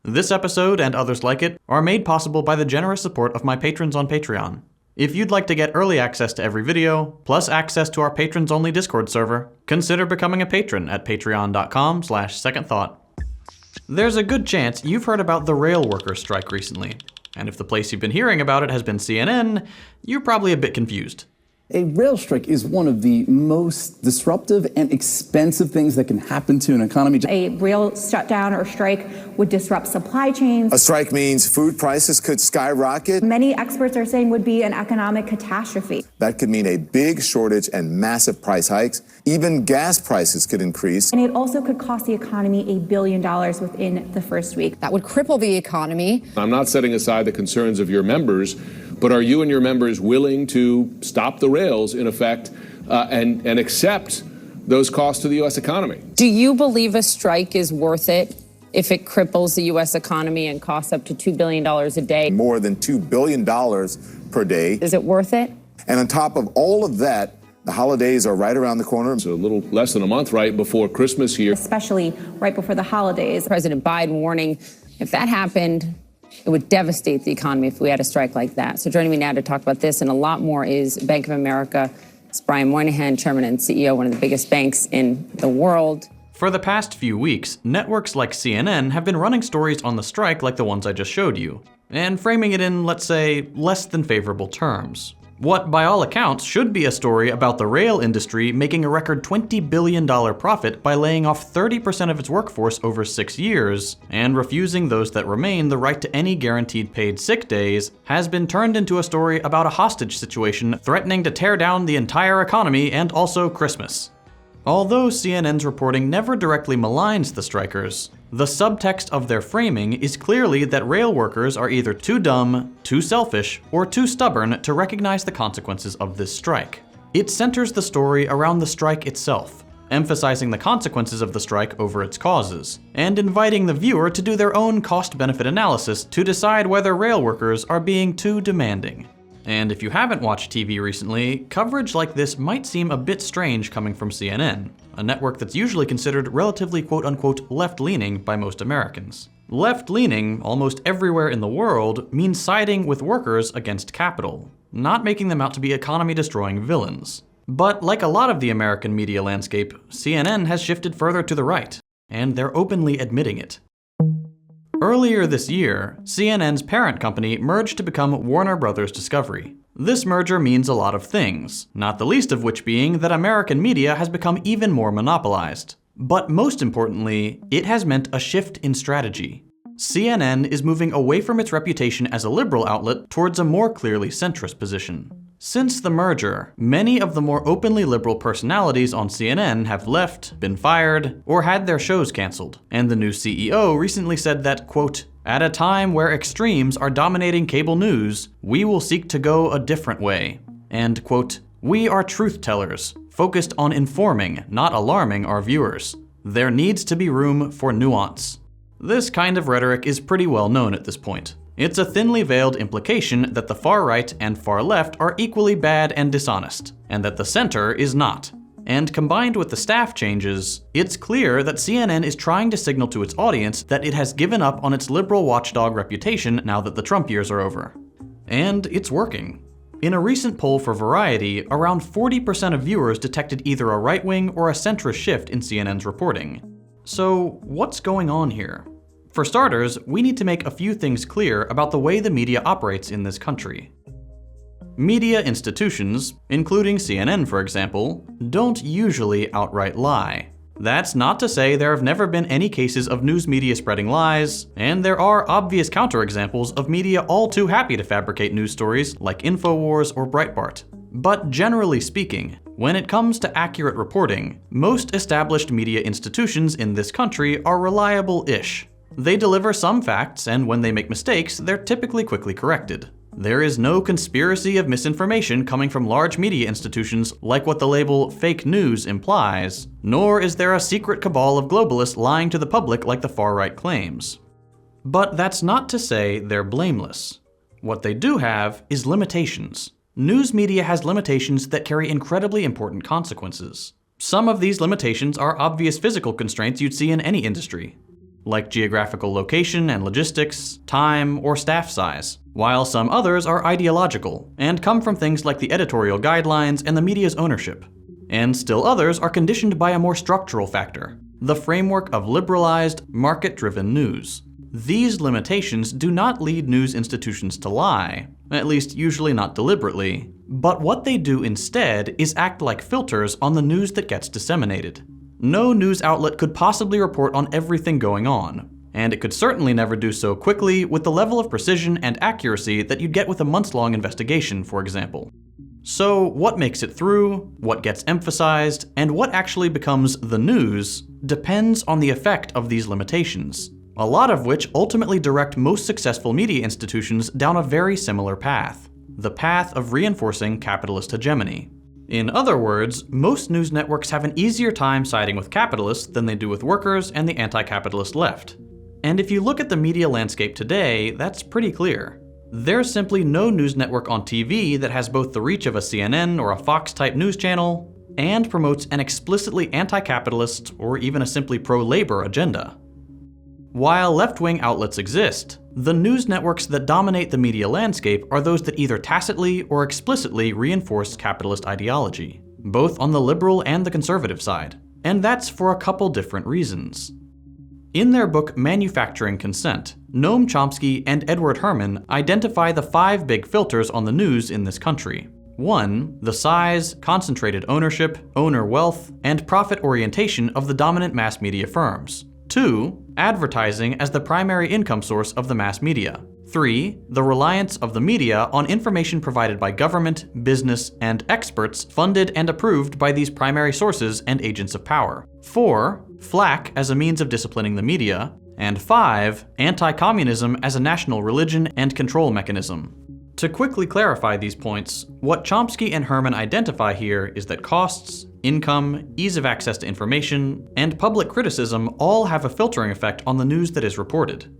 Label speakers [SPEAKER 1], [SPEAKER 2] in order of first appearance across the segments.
[SPEAKER 1] This episode and others like it are made possible by the generous support of my patrons on Patreon. If you'd like to get early access to every video, plus access to our patrons-only Discord server, consider becoming a patron at patreon.com/secondthought. There's a good chance you've heard about the rail workers' strike recently, and if the place you've been hearing about it has been CNN, you're probably a bit confused.
[SPEAKER 2] A rail strike is one of the most disruptive and expensive things that can happen to an economy.
[SPEAKER 3] A rail shutdown or strike would disrupt supply chains.
[SPEAKER 4] A strike means food prices could skyrocket.
[SPEAKER 3] Many experts are saying would be an economic catastrophe.
[SPEAKER 4] That could mean a big shortage and massive price hikes. Even gas prices could increase.
[SPEAKER 3] And it also could cost the economy $1 billion within the first week.
[SPEAKER 5] That would cripple the economy.
[SPEAKER 6] I'm not setting aside the concerns of your members, but are you and your members willing to stop the rails, in effect, and accept those costs to the U.S. economy?
[SPEAKER 5] Do you believe a strike is worth it if it cripples the U.S. economy and costs up to $2 billion a day?
[SPEAKER 4] More than $2 billion per day.
[SPEAKER 5] Is it worth it?
[SPEAKER 4] And on top of all of that, the holidays are right around the corner.
[SPEAKER 6] It's a little less than a month right before Christmas here.
[SPEAKER 3] Especially right before the holidays.
[SPEAKER 5] President Biden warning, if that happened, it would devastate the economy if we had a strike like that. So joining me now to talk about this and a lot more is Bank of America. It's Brian Moynihan, Chairman and CEO, one of the biggest banks in the world.
[SPEAKER 1] For the past few weeks, networks like CNN have been running stories on the strike like the ones I just showed you, and framing it in, let's say, less than favorable terms. What, by all accounts, should be a story about the rail industry making a record $20 billion profit by laying off 30% of its workforce over 6 years, and refusing those that remain the right to any guaranteed paid sick days, has been turned into a story about a hostage situation threatening to tear down the entire economy and also Christmas. Although CNN's reporting never directly maligns the strikers, the subtext of their framing is clearly that rail workers are either too dumb, too selfish, or too stubborn to recognize the consequences of this strike. It centers the story around the strike itself, emphasizing the consequences of the strike over its causes, and inviting the viewer to do their own cost-benefit analysis to decide whether rail workers are being too demanding. And if you haven't watched TV recently, coverage like this might seem a bit strange coming from CNN, a network that's usually considered relatively quote-unquote left-leaning by most Americans. Left-leaning, almost everywhere in the world, means siding with workers against capital, not making them out to be economy-destroying villains. But like a lot of the American media landscape, CNN has shifted further to the right, and they're openly admitting it. Earlier this year, CNN's parent company merged to become Warner Bros. Discovery. This merger means a lot of things, not the least of which being that American media has become even more monopolized. But most importantly, it has meant a shift in strategy. CNN is moving away from its reputation as a liberal outlet towards a more clearly centrist position. Since the merger, many of the more openly liberal personalities on CNN have left, been fired, or had their shows canceled. And the new CEO recently said that, quote, "At a time where extremes are dominating cable news, we will seek to go a different way." And, quote, "We are truth tellers, focused on informing, not alarming our viewers. There needs to be room for nuance." This kind of rhetoric is pretty well known at this point. It's a thinly veiled implication that the far right and far left are equally bad and dishonest, and that the center is not. And combined with the staff changes, it's clear that CNN is trying to signal to its audience that it has given up on its liberal watchdog reputation now that the Trump years are over. And it's working. In a recent poll for Variety, around 40% of viewers detected either a right-wing or a centrist shift in CNN's reporting. So what's going on here? For starters, we need to make a few things clear about the way the media operates in this country. Media institutions, including CNN for example, don't usually outright lie. That's not to say there have never been any cases of news media spreading lies, and there are obvious counterexamples of media all too happy to fabricate news stories like InfoWars or Breitbart. But generally speaking, when it comes to accurate reporting, most established media institutions in this country are reliable-ish. They deliver some facts, and when they make mistakes, they're typically quickly corrected. There is no conspiracy of misinformation coming from large media institutions like what the label fake news implies, nor is there a secret cabal of globalists lying to the public like the far-right claims. But that's not to say they're blameless. What they do have is limitations. News media has limitations that carry incredibly important consequences. Some of these limitations are obvious physical constraints you'd see in any industry. like geographical location and logistics, time, or staff size, while some others are ideological and come from things like the editorial guidelines and the media's ownership. And still others are conditioned by a more structural factor, the framework of liberalized, market-driven news. These limitations do not lead news institutions to lie, at least usually not deliberately, but what they do instead is act like filters on the news that gets disseminated. No news outlet could possibly report on everything going on, and it could certainly never do so quickly with the level of precision and accuracy that you'd get with a months-long investigation, for example. So what makes it through, what gets emphasized, and what actually becomes the news depends on the effect of these limitations, a lot of which ultimately direct most successful media institutions down a very similar path, the path of reinforcing capitalist hegemony. In other words, most news networks have an easier time siding with capitalists than they do with workers and the anti-capitalist left. And if you look at the media landscape today, that's pretty clear. There's simply no news network on TV that has both the reach of a CNN or a Fox-type news channel and promotes an explicitly anti-capitalist or even a simply pro-labor agenda. While left-wing outlets exist, the news networks that dominate the media landscape are those that either tacitly or explicitly reinforce capitalist ideology, both on the liberal and the conservative side, and that's for a couple different reasons. In their book Manufacturing Consent, Noam Chomsky and Edward Herman identify the 5 big filters on the news in this country. 1. The size, concentrated ownership, owner wealth, and profit orientation of the dominant mass media firms. 2. Advertising as the primary income source of the mass media. 3. The reliance of the media on information provided by government, business, and experts funded and approved by these primary sources and agents of power. 4. Flack as a means of disciplining the media. And 5. Anti-communism as a national religion and control mechanism. To quickly clarify these points, what Chomsky and Herman identify here is that costs, income, ease of access to information, and public criticism all have a filtering effect on the news that is reported.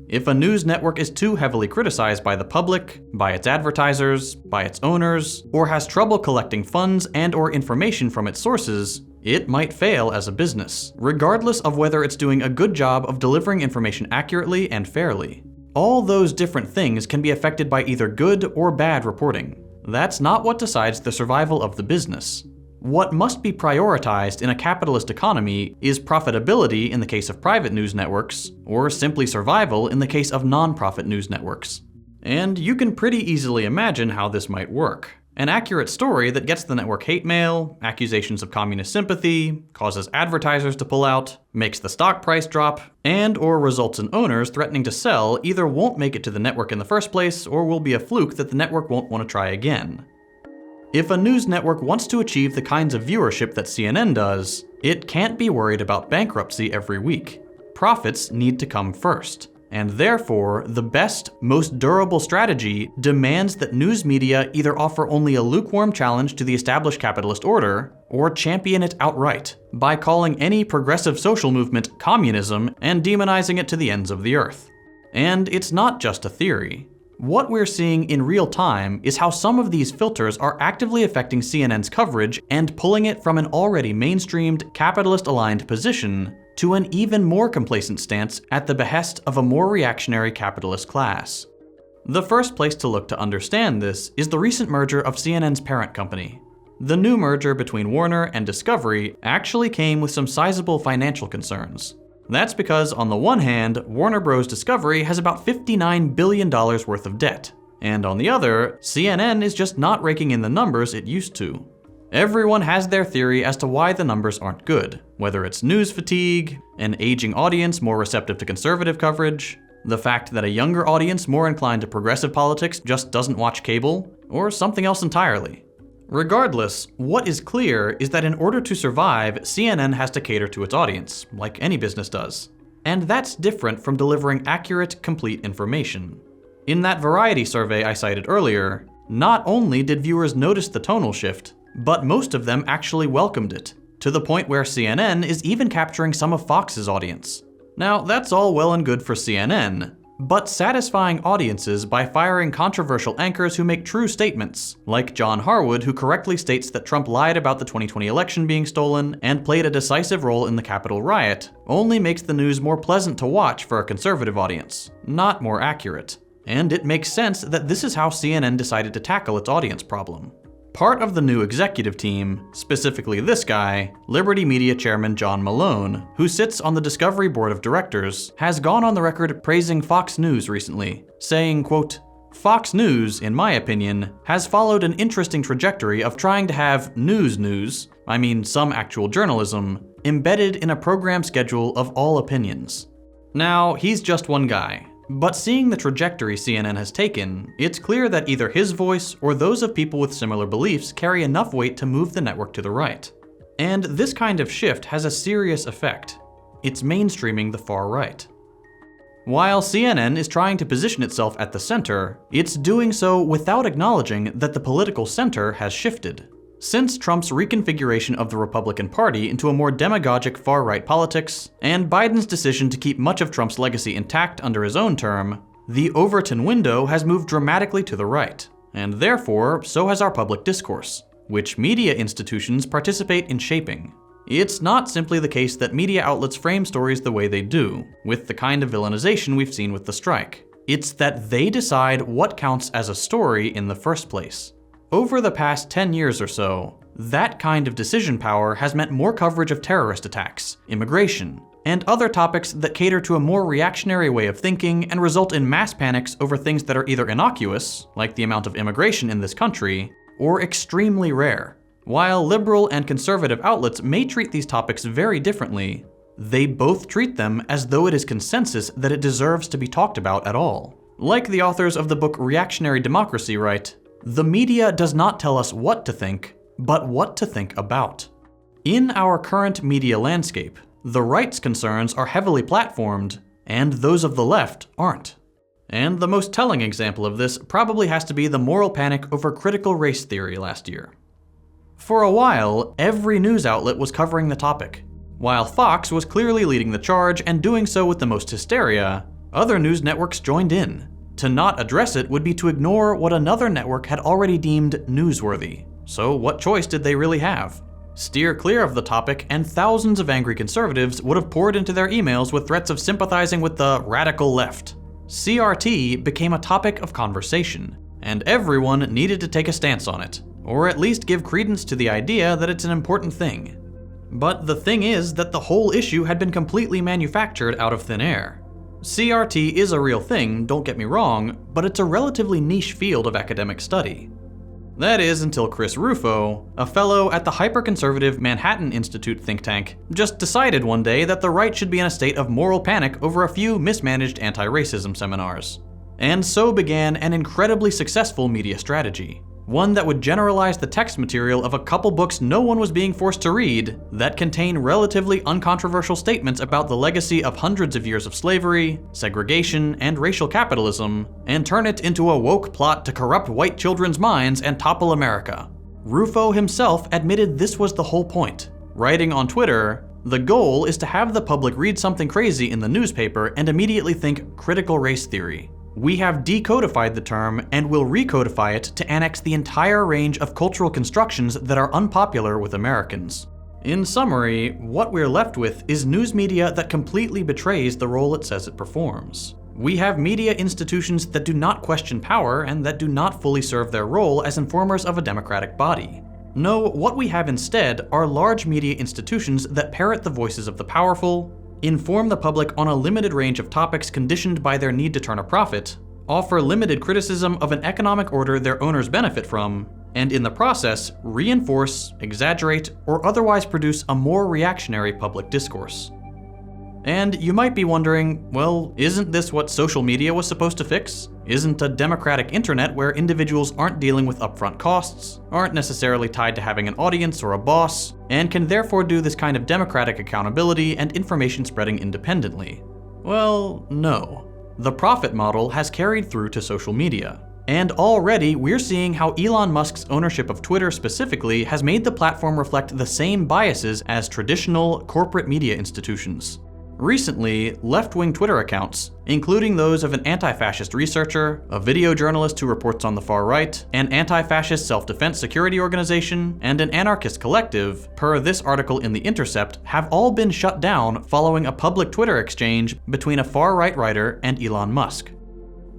[SPEAKER 1] If a news network is too heavily criticized by the public, by its advertisers, by its owners, or has trouble collecting funds and/or information from its sources, it might fail as a business, regardless of whether it's doing a good job of delivering information accurately and fairly. All those different things can be affected by either good or bad reporting. That's not what decides the survival of the business. What must be prioritized in a capitalist economy is profitability in the case of private news networks, or simply survival in the case of non-profit news networks. And you can pretty easily imagine how this might work. An accurate story that gets the network hate mail, accusations of communist sympathy, causes advertisers to pull out, makes the stock price drop, and/or results in owners threatening to sell either won't make it to the network in the first place or will be a fluke that the network won't want to try again. If a news network wants to achieve the kinds of viewership that CNN does, it can't be worried about bankruptcy every week. Profits need to come first. And therefore, the best, most durable strategy demands that news media either offer only a lukewarm challenge to the established capitalist order, or champion it outright, by calling any progressive social movement communism and demonizing it to the ends of the earth. And it's not just a theory. What we're seeing in real time is how some of these filters are actively affecting CNN's coverage and pulling it from an already mainstreamed, capitalist-aligned position to an even more complacent stance at the behest of a more reactionary capitalist class. The first place to look to understand this is the recent merger of CNN's parent company. The new merger between Warner and Discovery actually came with some sizable financial concerns. That's because, on the one hand, Warner Bros. Discovery has about $59 billion worth of debt, and on the other, CNN is just not raking in the numbers it used to. Everyone has their theory as to why the numbers aren't good, whether it's news fatigue, an aging audience more receptive to conservative coverage, the fact that a younger audience more inclined to progressive politics just doesn't watch cable, or something else entirely. Regardless, what is clear is that in order to survive, CNN has to cater to its audience, like any business does. And that's different from delivering accurate, complete information. In that Variety survey I cited earlier, not only did viewers notice the tonal shift, but most of them actually welcomed it, to the point where CNN is even capturing some of Fox's audience. Now, that's all well and good for CNN, but satisfying audiences by firing controversial anchors who make true statements, like John Harwood, who correctly states that Trump lied about the 2020 election being stolen and played a decisive role in the Capitol riot, only makes the news more pleasant to watch for a conservative audience, not more accurate. And it makes sense that this is how CNN decided to tackle its audience problem. Part of the new executive team, specifically this guy, Liberty Media chairman John Malone, who sits on the Discovery Board of Directors, has gone on the record praising Fox News recently, saying, quote, "Fox News, in my opinion, has followed an interesting trajectory of trying to have some actual journalism, embedded in a program schedule of all opinions." Now, he's just one guy. But seeing the trajectory CNN has taken, it's clear that either his voice or those of people with similar beliefs carry enough weight to move the network to the right. And this kind of shift has a serious effect. It's mainstreaming the far right. While CNN is trying to position itself at the center, it's doing so without acknowledging that the political center has shifted. Since Trump's reconfiguration of the Republican Party into a more demagogic far-right politics, and Biden's decision to keep much of Trump's legacy intact under his own term, the Overton window has moved dramatically to the right, and therefore, so has our public discourse, which media institutions participate in shaping. It's not simply the case that media outlets frame stories the way they do, with the kind of villainization we've seen with the strike. It's that they decide what counts as a story in the first place. Over the past 10 years or so, that kind of decision power has meant more coverage of terrorist attacks, immigration, and other topics that cater to a more reactionary way of thinking and result in mass panics over things that are either innocuous, like the amount of immigration in this country, or extremely rare. While liberal and conservative outlets may treat these topics very differently, they both treat them as though it is consensus that it deserves to be talked about at all. Like the authors of the book Reactionary Democracy write, "The media does not tell us what to think, but what to think about." In our current media landscape, the right's concerns are heavily platformed, and those of the left aren't. And the most telling example of this probably has to be the moral panic over critical race theory last year. For a while, every news outlet was covering the topic. While Fox was clearly leading the charge and doing so with the most hysteria, other news networks joined in. To not address it would be to ignore what another network had already deemed newsworthy. So what choice did they really have? Steer clear of the topic, and thousands of angry conservatives would have poured into their emails with threats of sympathizing with the radical left. CRT became a topic of conversation, and everyone needed to take a stance on it, or at least give credence to the idea that it's an important thing. But the thing is that the whole issue had been completely manufactured out of thin air. CRT is a real thing, don't get me wrong, but it's a relatively niche field of academic study. That is until Chris Rufo, a fellow at the hyper-conservative Manhattan Institute think tank, just decided one day that the right should be in a state of moral panic over a few mismanaged anti-racism seminars. And so began an incredibly successful media strategy. One that would generalize the text material of a couple books no one was being forced to read that contain relatively uncontroversial statements about the legacy of hundreds of years of slavery, segregation, and racial capitalism, and turn it into a woke plot to corrupt white children's minds and topple America. Rufo himself admitted this was the whole point, writing on Twitter, "The goal is to have the public read something crazy in the newspaper and immediately think critical race theory. We have decodified the term and will recodify it to annex the entire range of cultural constructions that are unpopular with Americans." In summary, what we're left with is news media that completely betrays the role it says it performs. We have media institutions that do not question power and that do not fully serve their role as informers of a democratic body. No, what we have instead are large media institutions that parrot the voices of the powerful, inform the public on a limited range of topics conditioned by their need to turn a profit, offer limited criticism of an economic order their owners benefit from, and in the process, reinforce, exaggerate, or otherwise produce a more reactionary public discourse. And you might be wondering, well, isn't this what social media was supposed to fix? Isn't a democratic internet where individuals aren't dealing with upfront costs, aren't necessarily tied to having an audience or a boss, and can therefore do this kind of democratic accountability and information spreading independently? Well, no. The profit model has carried through to social media. And already we're seeing how Elon Musk's ownership of Twitter specifically has made the platform reflect the same biases as traditional corporate media institutions. Recently, left-wing Twitter accounts, including those of an anti-fascist researcher, a video journalist who reports on the far right, an anti-fascist self-defense security organization, and an anarchist collective, per this article in The Intercept, have all been shut down following a public Twitter exchange between a far-right writer and Elon Musk.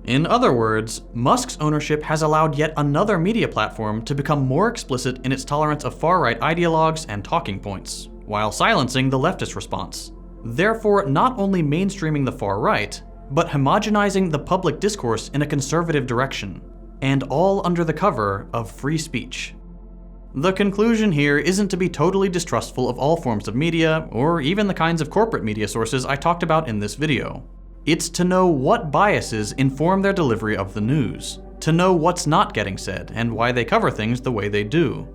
[SPEAKER 1] In other words, Musk's ownership has allowed yet another media platform to become more explicit in its tolerance of far-right ideologues and talking points, while silencing the leftist response. Therefore, not only mainstreaming the far right, but homogenizing the public discourse in a conservative direction, and all under the cover of free speech. The conclusion here isn't to be totally distrustful of all forms of media, or even the kinds of corporate media sources I talked about in this video. It's to know what biases inform their delivery of the news, to know what's not getting said, and why they cover things the way they do.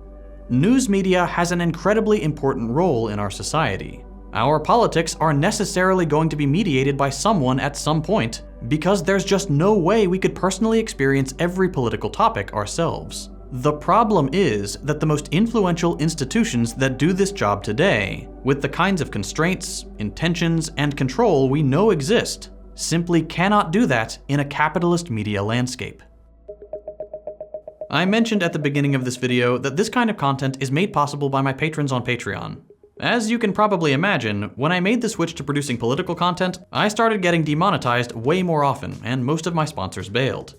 [SPEAKER 1] News media has an incredibly important role in our society. Our politics are necessarily going to be mediated by someone at some point, because there's just no way we could personally experience every political topic ourselves. The problem is that the most influential institutions that do this job today, with the kinds of constraints, intentions, and control we know exist, simply cannot do that in a capitalist media landscape. I mentioned at the beginning of this video that this kind of content is made possible by my patrons on Patreon. As you can probably imagine, when I made the switch to producing political content, I started getting demonetized way more often, and most of my sponsors bailed.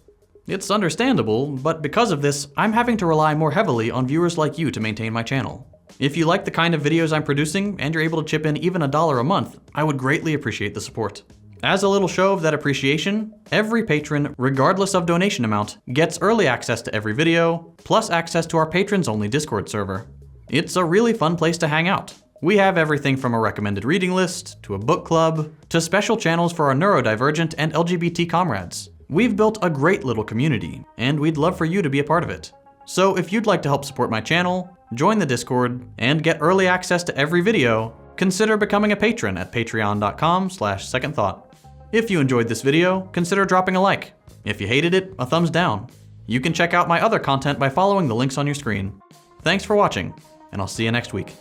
[SPEAKER 1] It's understandable, but because of this, I'm having to rely more heavily on viewers like you to maintain my channel. If you like the kind of videos I'm producing, and you're able to chip in even $1 a month, I would greatly appreciate the support. As a little show of that appreciation, every patron, regardless of donation amount, gets early access to every video, plus access to our patrons-only Discord server. It's a really fun place to hang out. We have everything from a recommended reading list, to a book club, to special channels for our neurodivergent and LGBT comrades. We've built a great little community, and we'd love for you to be a part of it. So if you'd like to help support my channel, join the Discord, and get early access to every video, consider becoming a patron at patreon.com/secondthought. If you enjoyed this video, consider dropping a like. If you hated it, a thumbs down. You can check out my other content by following the links on your screen. Thanks for watching, and I'll see you next week.